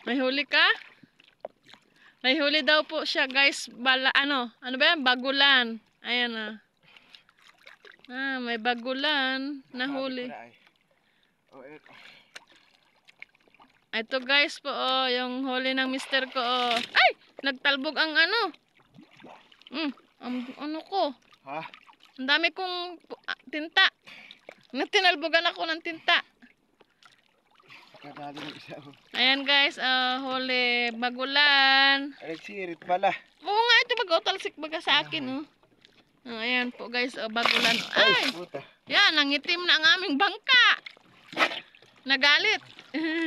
May huli ka? May huli daw po siya, guys. Ano ba yan? Bagulan. Ayan ah. May bagulan na huli. Ito guys po, yung huli ng mister ko, Ay! Nagtalbog ang ano. Ano ko? Ha? Ang dami kong tinta. Tinalbogan ako ng tinta. Ayan guys, huli bagulan. Ay, sirit pala. Oo nga, ito talsik baga sa akin, ayan po guys, bagulan. Ay! Yan, nangitim na ang aming bangka. Nagalit.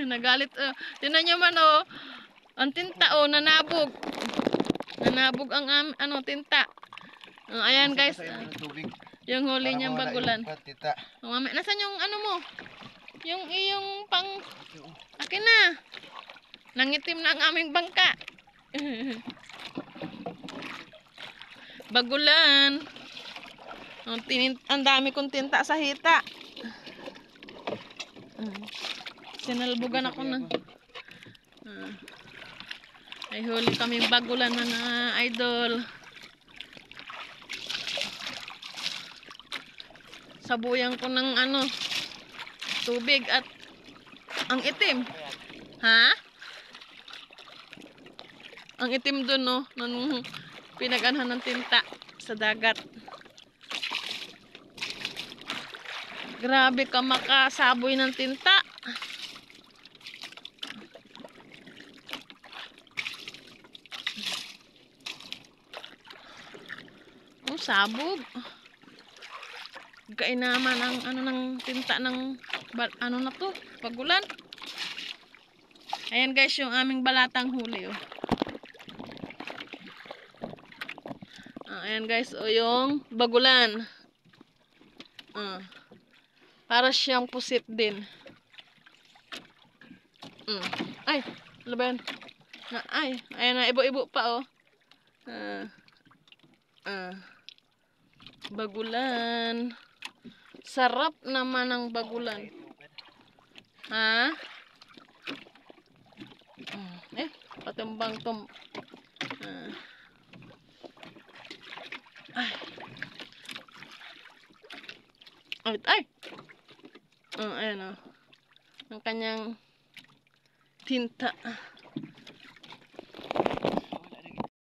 Nagalit. Tingnan nyo man, ang tinta, nanabog. Nanabog ang tinta. Ayan guys, yung huli niyang bagulan. Nasaan yung ano mo? Yung iyong pang... Akin na. Nangitim na ang aming bangka. Bagulan. Ang dami kong tinta sa hita. Sinalbugan ako ng... Ay huli kaming bagulan mga idol. Sabuyan ko ng tubig at ang itim. Ha? Ang itim dun, nung pinag-anhan ng tinta sa dagat. Grabe ka makasaboy ng tinta. Sabog. Kainaman ang ng tinta ng na to, bagulan. Ayan guys, yung aming balatang huli, ayan guys, yung bagulan. Para siyang pusit din. Ay, ano ba yan? Ayan na, ibo-ibo pa, bagulan. Sarap naman ang bagulan. Ha? Patumbang ay. Ayan ang kanyang tinta.